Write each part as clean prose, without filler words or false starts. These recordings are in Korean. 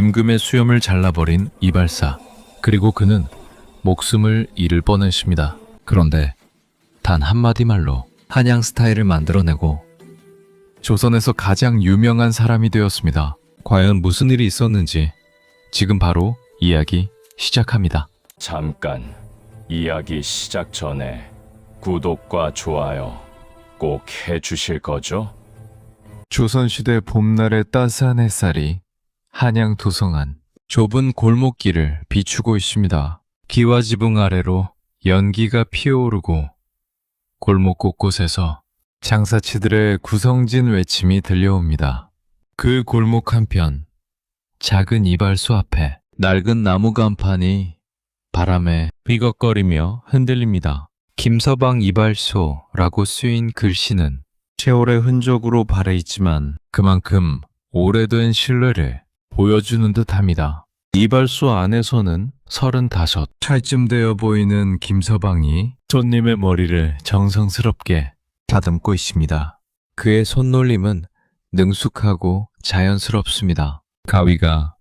임금의 수염을 잘라버린 이발사. 그리고 그는 목숨을 잃을 뻔했습니다. 그런데 단 한마디 말로 한양 스타일을 만들어내고 조선에서 가장 유명한 사람이 되었습니다. 과연 무슨 일이 있었는지 지금 바로 이야기 시작합니다. 잠깐, 이야기 시작 전에 구독과 좋아요 꼭 해주실 거죠? 조선시대 봄날의 따스한 햇살이 한양 도성안 좁은 골목길을 비추고 있습니다. 기와 지붕 아래로 연기가 피어오르고 골목 곳곳에서 장사치들의 구성진 외침이 들려옵니다. 그 골목 한편 작은 이발소 앞에 낡은 나무 간판이 바람에 삐걱거리며 흔들립니다. 김서방 이발소라고 쓰인 글씨는 세월의 흔적으로 발해있지만 그만큼 오래된 신뢰를 보여주는 듯합니다. 이발소 안에서는 35살쯤 되어 보이는 김서방이 손님의 머리를 정성스럽게 다듬고 있습니다. 그의 손놀림은 능숙하고 자연스럽습니다. 가위가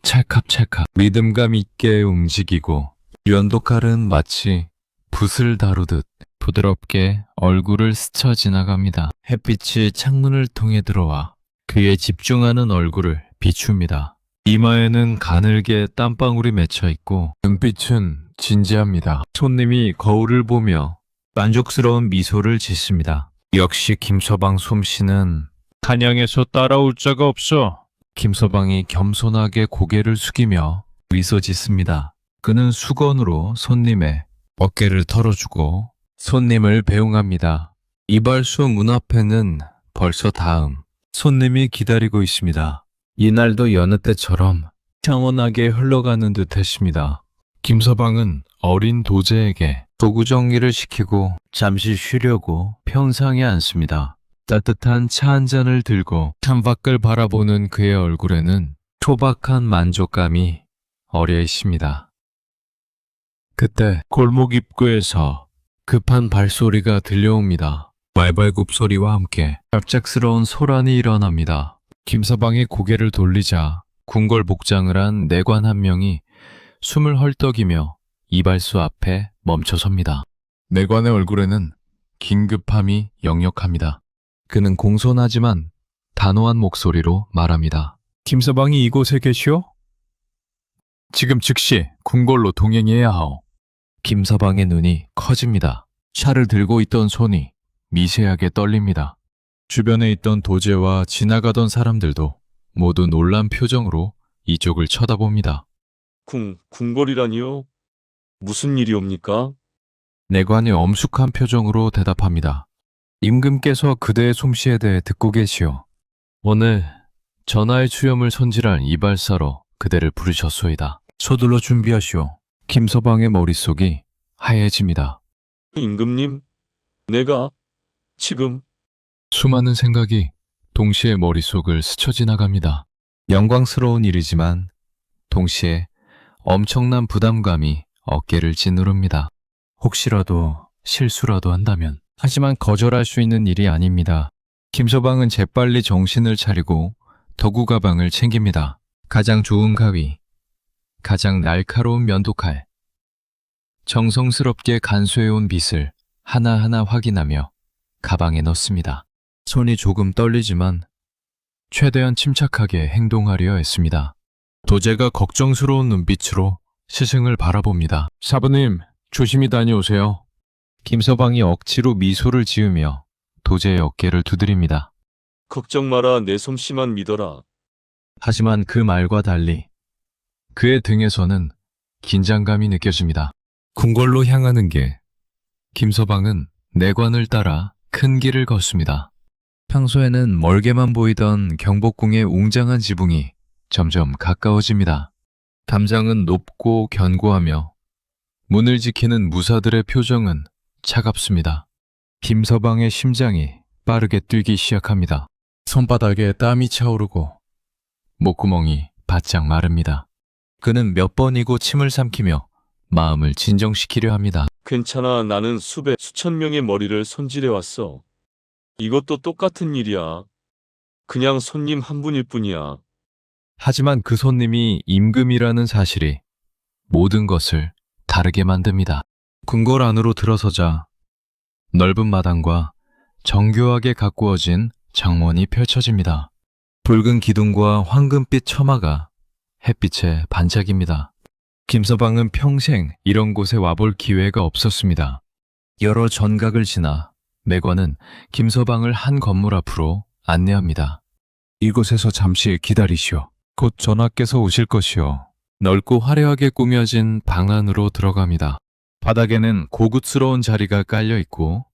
찰칵찰칵 리듬감 있게 움직이고 연도칼은 마치 붓을 다루듯 부드럽게 얼굴을 스쳐 지나갑니다. 햇빛이 창문을 통해 들어와 그의 집중하는 얼굴을 비춥니다. 이마에는 가늘게 땀방울이 맺혀 있고 눈빛은 진지합니다. 손님이 거울을 보며 만족스러운 미소를 짓습니다. 역시 김서방 솜씨는 한양에서 따라올 자가 없어. 김서방이 겸손하게 고개를 숙이며 미소 짓습니다. 그는 수건으로 손님의 어깨를 털어주고 손님을 배웅합니다. 이발소 문 앞에는 벌써 다음 손님이 기다리고 있습니다. 이날도 여느 때처럼 평온하게 흘러가는 듯 했습니다. 김서방은 어린 도제에게 도구 정리를 시키고 잠시 쉬려고 평상에 앉습니다. 따뜻한 차 한 잔을 들고 창밖을 바라보는 그의 얼굴에는 초박한 만족감이 어려 있습니다. 그때 골목 입구에서 급한 발소리가 들려옵니다. 말발굽 소리와 함께 갑작스러운 소란이 일어납니다. 김서방이 고개를 돌리자 궁궐 복장을 한 내관 한 명이 숨을 헐떡이며 이발소 앞에 멈춰섭니다. 내관의 얼굴에는 긴급함이 역력합니다. 그는 공손하지만 단호한 목소리로 말합니다. 김서방이 이곳에 계시오? 지금 즉시 궁궐로 동행해야 하오. 김서방의 눈이 커집니다. 차를 들고 있던 손이 미세하게 떨립니다. 주변에 있던 도제와 지나가던 사람들도 모두 놀란 표정으로 이쪽을 쳐다봅니다. 궁궐이라니요? 무슨 일이옵니까? 내관이 엄숙한 표정으로 대답합니다. 임금께서 그대의 솜씨에 대해 듣고 계시오. 오늘 전하의 수염을 손질할 이발사로 그대를 부르셨소이다. 서둘러 준비하시오. 김서방의 머릿속이 하얘집니다. 임금님, 내가 지금 수많은 생각이 동시에 머릿속을 스쳐 지나갑니다. 영광스러운 일이지만 동시에 엄청난 부담감이 어깨를 짓누릅니다. 혹시라도 실수라도 한다면. 하지만 거절할 수 있는 일이 아닙니다. 김서방은 재빨리 정신을 차리고 도구 가방을 챙깁니다. 가장 좋은 가위, 가장 날카로운 면도칼, 정성스럽게 간수해온 빗을 하나하나 확인하며 가방에 넣습니다. 손이 조금 떨리지만 최대한 침착하게 행동하려 했습니다. 도제가 걱정스러운 눈빛으로 스승을 바라봅니다. 사부님, 조심히 다녀오세요. 김서방이 억지로 미소를 지으며 도제의 어깨를 두드립니다. 걱정 마라, 내 솜씨만 믿어라. 하지만 그 말과 달리 그의 등에서는 긴장감이 느껴집니다. 궁궐로 향하는 길. 김서방은 내관을 따라 큰 길을 걷습니다. 평소에는 멀게만 보이던 경복궁의 웅장한 지붕이 점점 가까워집니다. 담장은 높고 견고하며 문을 지키는 무사들의 표정은 차갑습니다. 김서방의 심장이 빠르게 뛰기 시작합니다. 손바닥에 땀이 차오르고 목구멍이 바짝 마릅니다. 그는 몇 번이고 침을 삼키며 마음을 진정시키려 합니다. 괜찮아, 나는 수천 명의 머리를 손질해왔어. 이것도 똑같은 일이야. 그냥 손님 한 분일 뿐이야. 하지만 그 손님이 임금이라는 사실이 모든 것을 다르게 만듭니다. 궁궐 안으로 들어서자 넓은 마당과 정교하게 가꾸어진 정원이 펼쳐집니다. 붉은 기둥과 황금빛 처마가 햇빛에 반짝입니다. 김서방은 평생 이런 곳에 와볼 기회가 없었습니다. 여러 전각을 지나 매관은 김서방을 한 건물 앞으로 안내합니다. 이곳에서 잠시 기다리시오. 곧 전하께서 오실 것이오. 넓고 화려하게 꾸며진 방 안으로 들어갑니다. 바닥에는 고급스러운 자리가 깔려 있고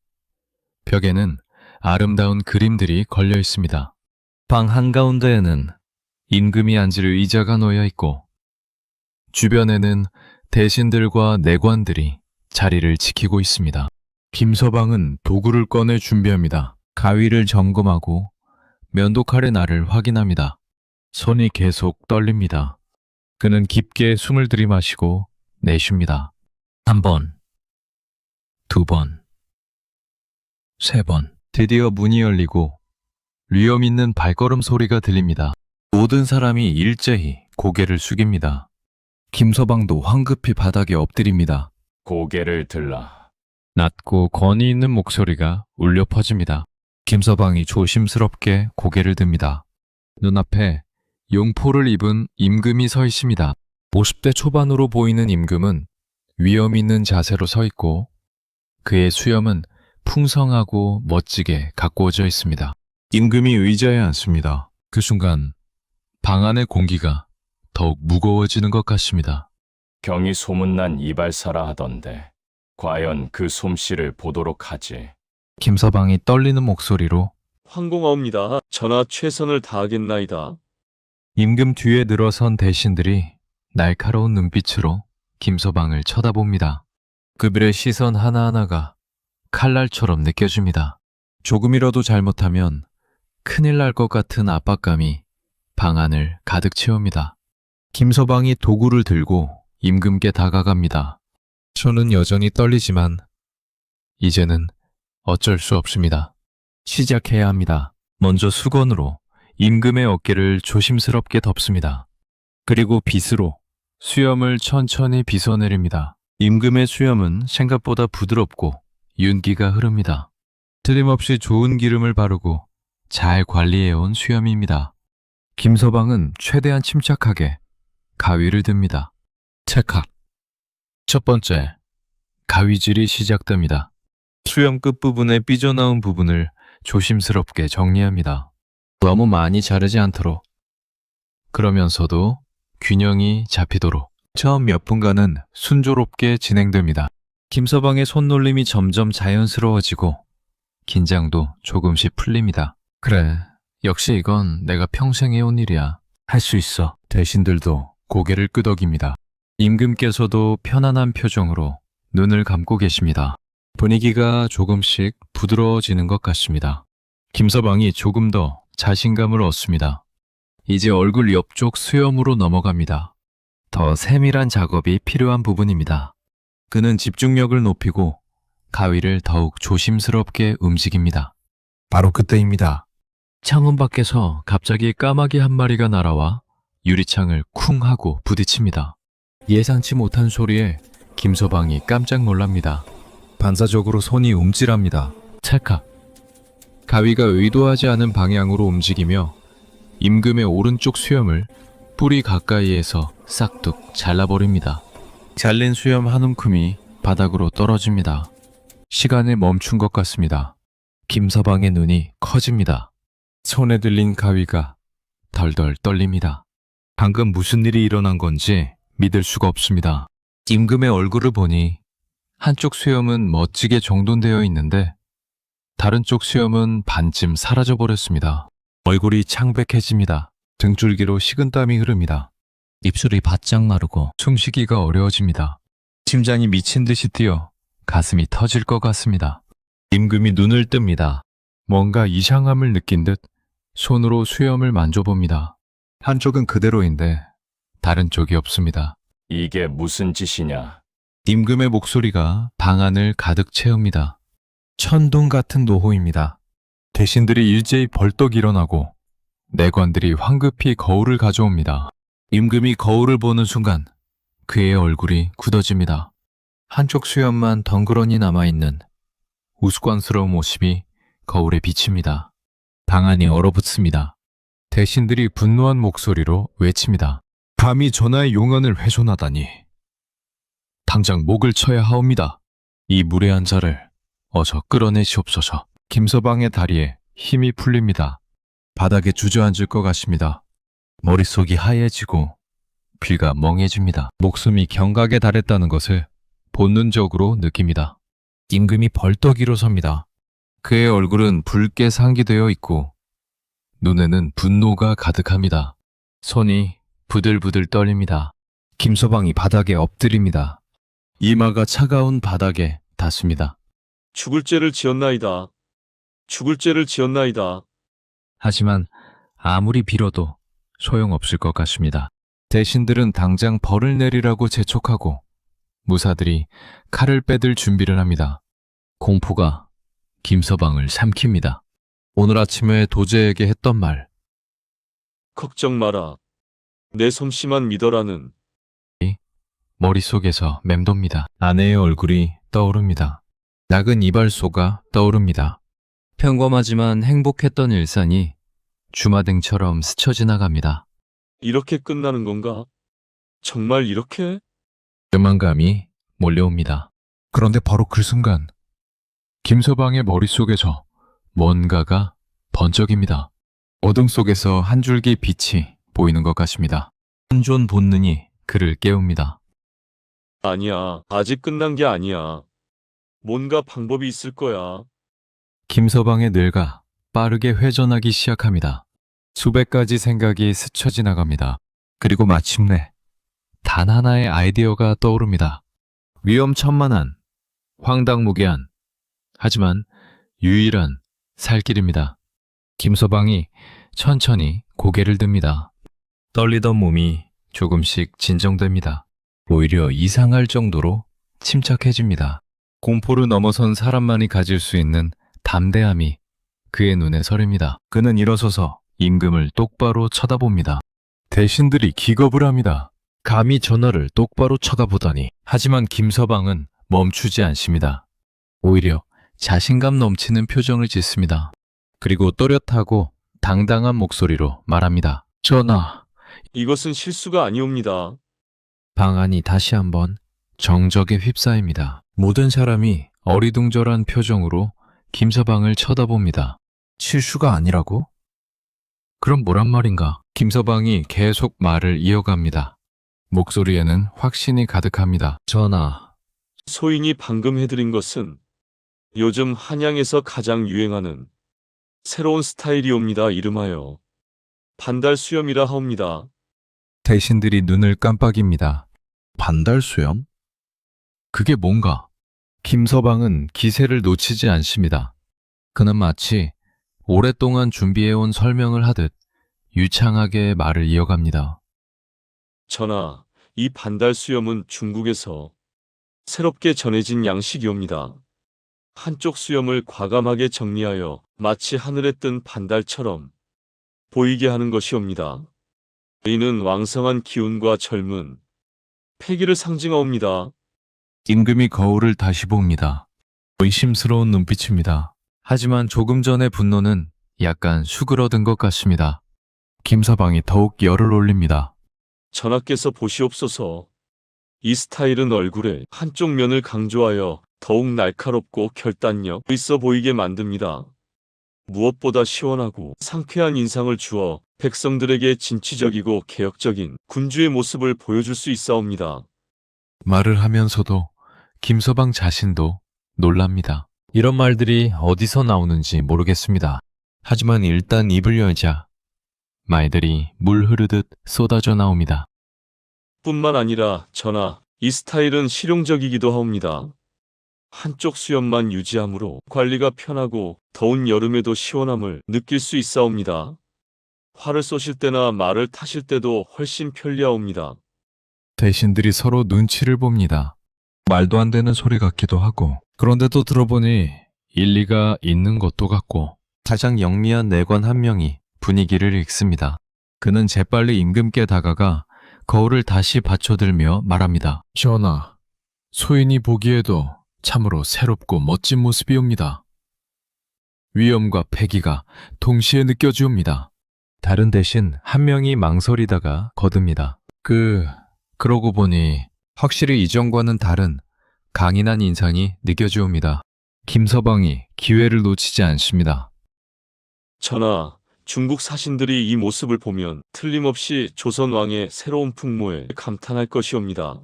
벽에는 아름다운 그림들이 걸려 있습니다. 방 한가운데에는 임금이 앉을 의자가 놓여 있고 주변에는 대신들과 내관들이 자리를 지키고 있습니다. 김서방은 도구를 꺼내 준비합니다. 가위를 점검하고 면도칼의 날을 확인합니다. 손이 계속 떨립니다. 그는 깊게 숨을 들이마시고 내쉽니다. 1번, 2번, 3번. 드디어 문이 열리고 위험 있는 발걸음 소리가 들립니다. 모든 사람이 일제히 고개를 숙입니다. 김서방도 황급히 바닥에 엎드립니다. 고개를 들라. 낮고 권위 있는 목소리가 울려 퍼집니다. 김서방이 조심스럽게 고개를 듭니다. 눈앞에 용포를 입은 임금이 서 있습니다. 50대 초반으로 보이는 임금은 위험 있는 자세로 서 있고 그의 수염은 풍성하고 멋지게 가꾸어져 있습니다. 임금이 의자에 앉습니다. 그 순간 방 안의 공기가 더욱 무거워지는 것 같습니다. 경이 소문난 이발사라 하던데 과연 그 솜씨를 보도록 하지. 김서방이 떨리는 목소리로 황공하옵니다. 전하 최선을 다하겠나이다. 임금 뒤에 늘어선 대신들이 날카로운 눈빛으로 김서방을 쳐다봅니다. 그들의 시선 하나하나가 칼날처럼 느껴집니다. 조금이라도 잘못하면 큰일 날 것 같은 압박감이 방 안을 가득 채웁니다. 김서방이 도구를 들고 임금께 다가갑니다. 손은 여전히 떨리지만 이제는 어쩔 수 없습니다. 시작해야 합니다. 먼저 수건으로 임금의 어깨를 조심스럽게 덮습니다. 그리고 빗으로 수염을 천천히 빗어내립니다. 임금의 수염은 생각보다 부드럽고 윤기가 흐릅니다. 틀림없이 좋은 기름을 바르고 잘 관리해온 수염입니다. 김서방은 최대한 침착하게 가위를 듭니다. 찰칵. 첫 번째, 가위질이 시작됩니다. 수염 끝부분에 삐져나온 부분을 조심스럽게 정리합니다. 너무 많이 자르지 않도록. 그러면서도 균형이 잡히도록. 처음 몇 분간은 순조롭게 진행됩니다. 김서방의 손놀림이 점점 자연스러워지고 긴장도 조금씩 풀립니다. 그래, 역시 이건 내가 평생 해온 일이야. 할 수 있어. 대신들도 고개를 끄덕입니다. 임금께서도 편안한 표정으로 눈을 감고 계십니다. 분위기가 조금씩 부드러워지는 것 같습니다. 김서방이 조금 더 자신감을 얻습니다. 이제 얼굴 옆쪽 수염으로 넘어갑니다. 더 세밀한 작업이 필요한 부분입니다. 그는 집중력을 높이고 가위를 더욱 조심스럽게 움직입니다. 바로 그때입니다. 창문 밖에서 갑자기 까마귀 한 마리가 날아와 유리창을 쿵 하고 부딪힙니다. 예상치 못한 소리에 김서방이 깜짝 놀랍니다. 반사적으로 손이 움찔합니다. 찰칵. 가위가 의도하지 않은 방향으로 움직이며 임금의 오른쪽 수염을 뿌리 가까이에서 싹둑 잘라버립니다. 잘린 수염 한 움큼이 바닥으로 떨어집니다. 시간이 멈춘 것 같습니다. 김서방의 눈이 커집니다. 손에 들린 가위가 덜덜 떨립니다. 방금 무슨 일이 일어난 건지 믿을 수가 없습니다. 임금의 얼굴을 보니 한쪽 수염은 멋지게 정돈되어 있는데 다른 쪽 수염은 반쯤 사라져버렸습니다. 얼굴이 창백해집니다. 등줄기로 식은땀이 흐릅니다. 입술이 바짝 마르고 숨쉬기가 어려워집니다. 심장이 미친 듯이 뛰어 가슴이 터질 것 같습니다. 임금이 눈을 뜹니다. 뭔가 이상함을 느낀 듯 손으로 수염을 만져봅니다. 한쪽은 그대로인데 다른 쪽이 없습니다. 이게 무슨 짓이냐? 임금의 목소리가 방 안을 가득 채웁니다. 천둥 같은 노호입니다. 대신들이 일제히 벌떡 일어나고 내관들이 황급히 거울을 가져옵니다. 임금이 거울을 보는 순간 그의 얼굴이 굳어집니다. 한쪽 수염만 덩그러니 남아있는 우스꽝스러운 모습이 거울에 비칩니다. 방안이 얼어붙습니다. 대신들이 분노한 목소리로 외칩니다. 감히 전하의 용언을 훼손하다니. 당장 목을 쳐야 하옵니다. 이 무례한 자를 어서 끌어내시옵소서. 김서방의 다리에 힘이 풀립니다. 바닥에 주저앉을 것 같습니다. 머릿속이 하얘지고 귀가 멍해집니다. 목숨이 경각에 달했다는 것을 본능적으로 느낍니다. 임금이 벌떡 일어섭니다. 그의 얼굴은 붉게 상기되어 있고 눈에는 분노가 가득합니다. 손이 부들부들 떨립니다. 김서방이 바닥에 엎드립니다. 이마가 차가운 바닥에 닿습니다. 죽을 죄를 지었나이다. 죽을 죄를 지었나이다. 하지만 아무리 빌어도 소용없을 것 같습니다. 대신들은 당장 벌을 내리라고 재촉하고 무사들이 칼을 빼들 준비를 합니다. 공포가 김서방을 삼킵니다. 오늘 아침에 도제에게 했던 말, 걱정 마라. 내 솜씨만 믿어라는. 머릿속에서 맴돕니다. 아내의 얼굴이 떠오릅니다. 작은 이발소가 떠오릅니다. 평범하지만 행복했던 일상이 주마등처럼 스쳐 지나갑니다. 이렇게 끝나는 건가? 정말 이렇게? 절망감이 몰려옵니다. 그런데 바로 그 순간 김서방의 머릿속에서 뭔가가 번쩍입니다. 어둠 속에서 한 줄기 빛이 보이는 것 같습니다. 한존 본능이 그를 깨웁니다. 아니야. 아직 끝난 게 아니야. 뭔가 방법이 있을 거야. 김서방의 뇌가 빠르게 회전하기 시작합니다. 수백 가지 생각이 스쳐 지나갑니다. 그리고 마침내 단 하나의 아이디어가 떠오릅니다. 위험천만한, 황당무계한, 하지만 유일한 살 길입니다. 김서방이 천천히 고개를 듭니다. 떨리던 몸이 조금씩 진정됩니다. 오히려 이상할 정도로 침착해집니다. 공포를 넘어선 사람만이 가질 수 있는 담대함이 그의 눈에 서립니다. 그는 일어서서 임금을 똑바로 쳐다봅니다. 대신들이 기겁을 합니다. 감히 전하를 똑바로 쳐다보다니. 하지만 김서방은 멈추지 않습니다. 오히려 자신감 넘치는 표정을 짓습니다. 그리고 또렷하고 당당한 목소리로 말합니다. 전하, 이것은 실수가 아니옵니다. 방안이 다시 한번 정적에 휩싸입니다. 모든 사람이 어리둥절한 표정으로 김서방을 쳐다봅니다. 실수가 아니라고? 그럼 뭐란 말인가? 김서방이 계속 말을 이어갑니다. 목소리에는 확신이 가득합니다. 전하, 소인이 방금 해드린 것은 요즘 한양에서 가장 유행하는 새로운 스타일이옵니다. 이름하여 반달 수염이라 하옵니다. 대신들이 눈을 깜빡입니다. 반달 수염? 그게 뭔가? 김서방은 기세를 놓치지 않습니다. 그는 마치 오랫동안 준비해온 설명을 하듯 유창하게 말을 이어갑니다. 전하, 이 반달 수염은 중국에서 새롭게 전해진 양식이옵니다. 한쪽 수염을 과감하게 정리하여 마치 하늘에 뜬 반달처럼 보이게 하는 것이옵니다. 이는 왕성한 기운과 젊은 패기를 상징하옵니다. 임금이 거울을 다시 봅니다. 의심스러운 눈빛입니다. 하지만 조금 전의 분노는 약간 수그러든 것 같습니다. 김서방이 더욱 열을 올립니다. 전하께서 보시옵소서. 이 스타일은 얼굴의 한쪽 면을 강조하여 더욱 날카롭고 결단력 있어 보이게 만듭니다. 무엇보다 시원하고 상쾌한 인상을 주어 백성들에게 진취적이고 개혁적인 군주의 모습을 보여줄 수 있사옵니다. 말을 하면서도 김서방 자신도 놀랍니다. 이런 말들이 어디서 나오는지 모르겠습니다. 하지만 일단 입을 열자 말들이 물 흐르듯 쏟아져 나옵니다. 뿐만 아니라 전하, 이 스타일은 실용적이기도 하옵니다. 한쪽 수염만 유지하므로 관리가 편하고 더운 여름에도 시원함을 느낄 수 있사옵니다. 활을 쏘실 때나 말을 타실 때도 훨씬 편리하옵니다. 대신들이 서로 눈치를 봅니다. 말도 안 되는 소리 같기도 하고, 그런데도 들어보니 일리가 있는 것도 같고, 가장 영리한 내관 한 명이 분위기를 읽습니다. 그는 재빨리 임금께 다가가 거울을 다시 받쳐들며 말합니다. 전하, 소인이 보기에도 참으로 새롭고 멋진 모습이옵니다. 위엄과 패기가 동시에 느껴지옵니다. 다른 대신 한 명이 망설이다가 거듭니다. 그러고 보니 확실히 이전과는 다른 강인한 인상이 느껴지옵니다. 김서방이 기회를 놓치지 않습니다. 전하, 중국 사신들이 이 모습을 보면 틀림없이 조선 왕의 새로운 풍모에 감탄할 것이옵니다.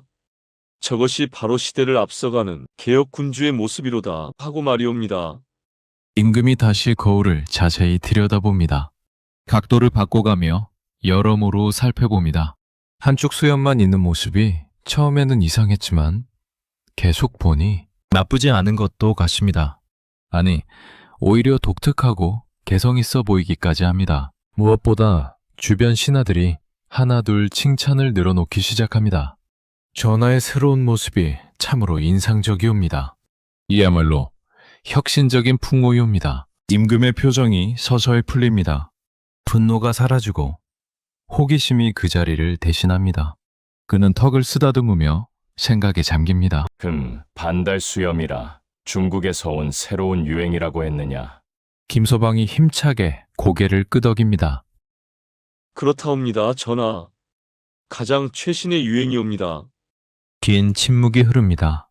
저것이 바로 시대를 앞서가는 개혁 군주의 모습이로다 하고 말이옵니다. 임금이 다시 거울을 자세히 들여다봅니다. 각도를 바꿔가며 여러모로 살펴봅니다. 한쪽 수염만 있는 모습이 처음에는 이상했지만 계속 보니 나쁘지 않은 것도 같습니다. 아니, 오히려 독특하고 개성 있어 보이기까지 합니다. 무엇보다 주변 신하들이 하나둘 칭찬을 늘어놓기 시작합니다. 전하의 새로운 모습이 참으로 인상적이옵니다. 이야말로 혁신적인 풍모이옵니다. 임금의 표정이 서서히 풀립니다. 분노가 사라지고 호기심이 그 자리를 대신합니다. 그는 턱을 쓰다듬으며 생각에 잠깁니다. 반달 수염이라 중국에서 온 새로운 유행이라고 했느냐? 김서방이 힘차게 고개를 끄덕입니다. 그렇다옵니다, 전하. 가장 최신의 유행이옵니다. 긴 침묵이 흐릅니다.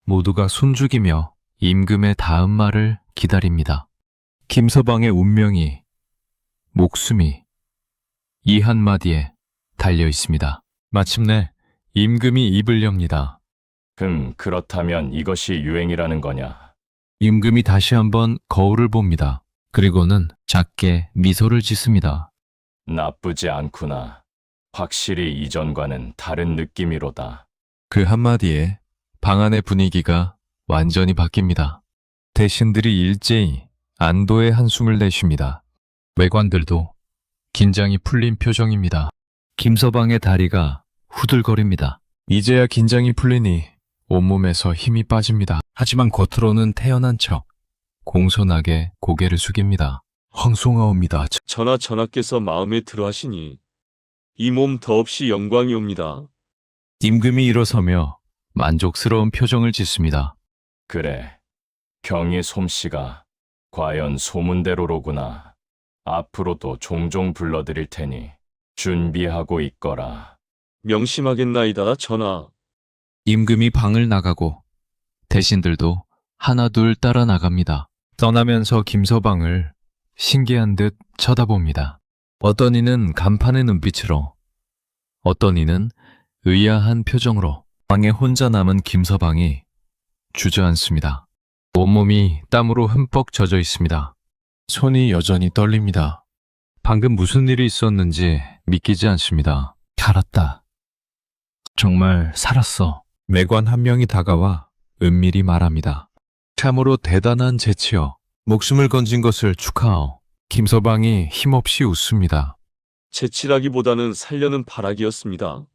모두가 숨죽이며 임금의 다음 말을 기다립니다. 김서방의 운명이, 목숨이 이 한마디에 달려 있습니다. 마침내 임금이 입을 엽니다. 그렇다면 이것이 유행이라는 거냐? 임금이 다시 한번 거울을 봅니다. 그리고는 작게 미소를 짓습니다. 나쁘지 않구나. 확실히 이전과는 다른 느낌이로다. 그 한마디에 방 안의 분위기가 완전히 바뀝니다. 대신들이 일제히 안도의 한숨을 내쉽니다. 외관들도 긴장이 풀린 표정입니다. 김서방의 다리가 후들거립니다. 이제야 긴장이 풀리니 온몸에서 힘이 빠집니다. 하지만 겉으로는 태연한 척 공손하게 고개를 숙입니다. 황송하옵니다. 전하께서 마음에 들어 하시니 이 몸 더없이 영광이옵니다. 임금이 일어서며 만족스러운 표정을 짓습니다. 그래, 경의 솜씨가 과연 소문대로로구나. 앞으로도 종종 불러드릴 테니 준비하고 있거라. 명심하겠나이다, 전하. 임금이 방을 나가고 대신들도 하나둘 따라 나갑니다. 떠나면서 김서방을 신기한 듯 쳐다봅니다. 어떤 이는 간판의 눈빛으로, 어떤 이는 의아한 표정으로 방에 혼자 남은 김서방이 주저앉습니다. 온몸이 땀으로 흠뻑 젖어 있습니다. 손이 여전히 떨립니다. 방금 무슨 일이 있었는지 믿기지 않습니다. 살았다. 정말 살았어. 매관 한 명이 다가와 은밀히 말합니다. 참으로 대단한 재치여. 목숨을 건진 것을 축하하오. 김서방이 힘없이 웃습니다. 재치라기보다는 살려는 바라기였습니다.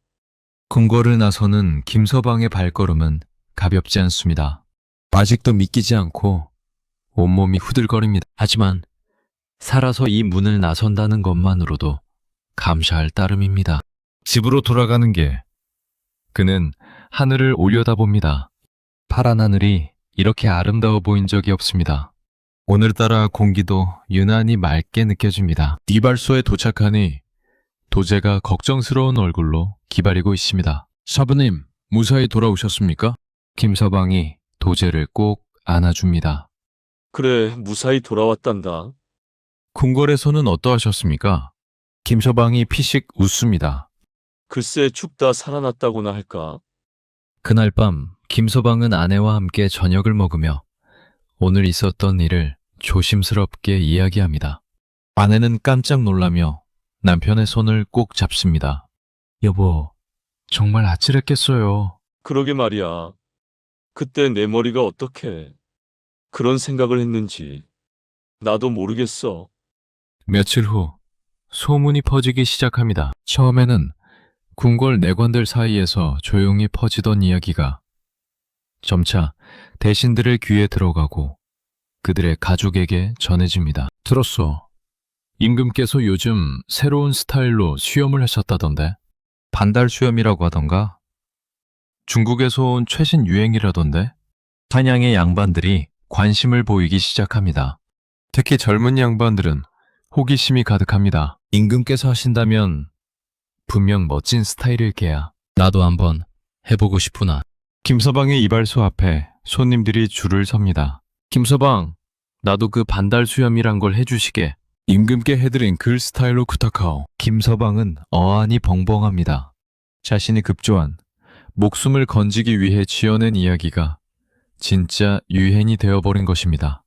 궁궐을 나서는 김서방의 발걸음은 가볍지 않습니다. 아직도 믿기지 않고 온몸이 후들거립니다. 하지만 살아서 이 문을 나선다는 것만으로도 감사할 따름입니다. 집으로 돌아가는 길, 그는 하늘을 올려다봅니다. 파란 하늘이 이렇게 아름다워 보인 적이 없습니다. 오늘따라 공기도 유난히 맑게 느껴집니다. 이발소에 도착하니 도제가 걱정스러운 얼굴로 기다리고 있습니다. 사부님, 무사히 돌아오셨습니까? 김서방이 도제를 꼭 안아줍니다. 그래, 무사히 돌아왔단다. 궁궐에서는 어떠하셨습니까? 김서방이 피식 웃습니다. 글쎄 춥다 살아났다고나 할까. 그날 밤 김서방은 아내와 함께 저녁을 먹으며 오늘 있었던 일을 조심스럽게 이야기합니다. 아내는 깜짝 놀라며 남편의 손을 꼭 잡습니다. 여보, 정말 아찔했겠어요. 그러게 말이야. 그때 내 머리가 어떻게 그런 생각을 했는지 나도 모르겠어. 며칠 후 소문이 퍼지기 시작합니다. 처음에는 궁궐 내관들 사이에서 조용히 퍼지던 이야기가 점차 대신들의 귀에 들어가고 그들의 가족에게 전해집니다. 들었어. 임금께서 요즘 새로운 스타일로 수염을 하셨다던데. 반달 수염이라고 하던가? 중국에서 온 최신 유행이라던데? 한양의 양반들이 관심을 보이기 시작합니다. 특히 젊은 양반들은 호기심이 가득합니다. 임금께서 하신다면 분명 멋진 스타일일 게야. 나도 한번 해보고 싶구나. 김서방의 이발소 앞에 손님들이 줄을 섭니다. 김서방, 나도 그 반달 수염이란 걸 해주시게. 임금께 해드린 그 스타일로 부탁하오. 김서방은 어안이 벙벙합니다. 자신이 급조한 목숨을 건지기 위해 지어낸 이야기가 진짜 유행이 되어버린 것입니다.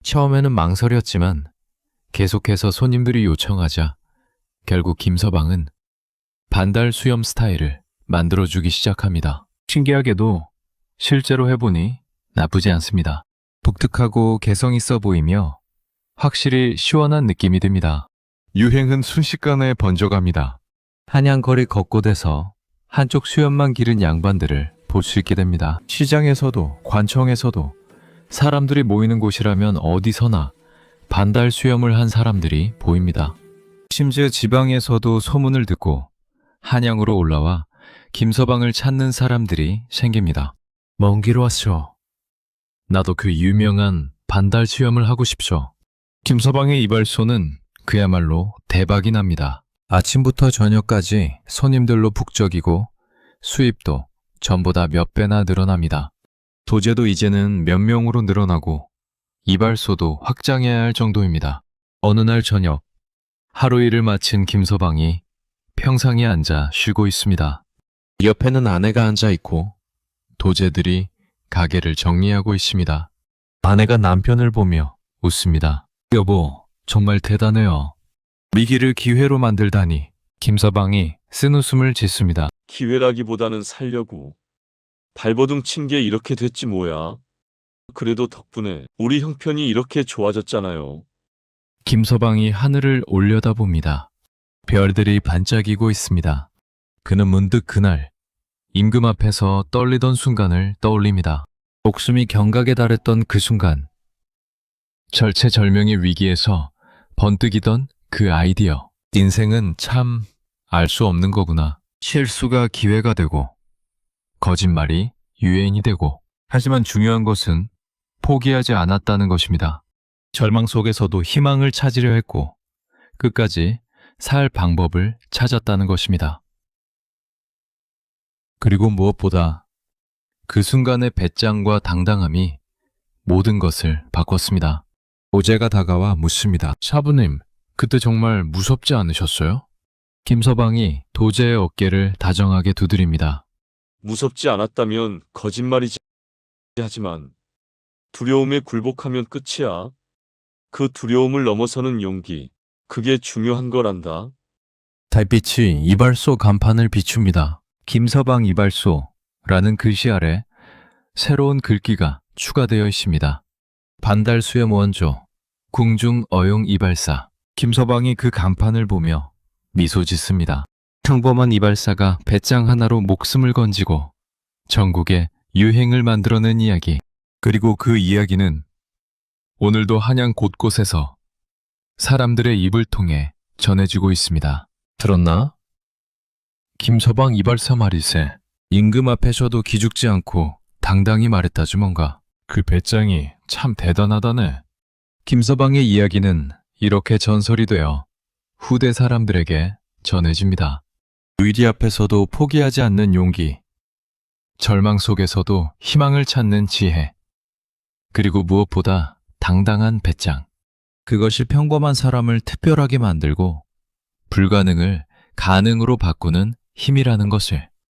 처음에는 망설였지만 계속해서 손님들이 요청하자 결국 김서방은 반달 수염 스타일을 만들어주기 시작합니다. 신기하게도 실제로 해보니 나쁘지 않습니다. 독특하고 개성 있어 보이며 확실히 시원한 느낌이 듭니다. 유행은 순식간에 번져갑니다. 한양 거리 곳곳에서 한쪽 수염만 기른 양반들을 볼 수 있게 됩니다. 시장에서도 관청에서도 사람들이 모이는 곳이라면 어디서나 반달 수염을 한 사람들이 보입니다. 심지어 지방에서도 소문을 듣고 한양으로 올라와 김서방을 찾는 사람들이 생깁니다. 먼 길 왔쇼. 나도 그 유명한 반달 수염을 하고 싶쇼. 김서방의 이발소는 그야말로 대박이 납니다. 아침부터 저녁까지 손님들로 북적이고 수입도 전보다 몇 배나 늘어납니다. 도제도 이제는 몇 명으로 늘어나고 이발소도 확장해야 할 정도입니다. 어느 날 저녁, 하루 일을 마친 김서방이 평상에 앉아 쉬고 있습니다. 옆에는 아내가 앉아 있고 도제들이 가게를 정리하고 있습니다. 아내가 남편을 보며 웃습니다. 여보, 정말 대단해요. 위기를 기회로 만들다니. 김서방이 쓴웃음을 짓습니다. 기회라기보다는 살려고. 발버둥 친 게 이렇게 됐지 뭐야. 그래도 덕분에 우리 형편이 이렇게 좋아졌잖아요. 김서방이 하늘을 올려다봅니다. 별들이 반짝이고 있습니다. 그는 문득 그날 임금 앞에서 떨리던 순간을 떠올립니다. 목숨이 경각에 달했던 그 순간, 절체절명의 위기에서 번뜩이던 그 아이디어. 인생은 참 알 수 없는 거구나. 실수가 기회가 되고 거짓말이 유행이 되고, 하지만 중요한 것은 포기하지 않았다는 것입니다. 절망 속에서도 희망을 찾으려 했고 끝까지 살 방법을 찾았다는 것입니다. 그리고 무엇보다 그 순간의 배짱과 당당함이 모든 것을 바꿨습니다. 오제가 다가와 묻습니다. 사부님, 그때 정말 무섭지 않으셨어요? 김서방이 도제의 어깨를 다정하게 두드립니다. 무섭지 않았다면 거짓말이지. 하지만 두려움에 굴복하면 끝이야. 그 두려움을 넘어서는 용기. 그게 중요한 거란다. 달빛이 이발소 간판을 비춥니다. 김서방 이발소라는 글씨 아래 새로운 글귀가 추가되어 있습니다. 반달 수염 원조, 궁중 어용 이발사. 김서방이 그 간판을 보며 미소 짓습니다. 평범한 이발사가 배짱 하나로 목숨을 건지고 전국에 유행을 만들어낸 이야기. 그리고 그 이야기는 오늘도 한양 곳곳에서 사람들의 입을 통해 전해지고 있습니다. 들었나? 김서방 이발사 말일세. 임금 앞에서도 기죽지 않고 당당히 말했다지 뭔가. 그 배짱이 참 대단하다네. 김서방의 이야기는 이렇게 전설이 되어 후대 사람들에게 전해집니다. 위기 앞에서도 포기하지 않는 용기, 절망 속에서도 희망을 찾는 지혜, 그리고 무엇보다 당당한 배짱. 그것이 평범한 사람을 특별하게 만들고 불가능을 가능으로 바꾸는 힘이라는 것을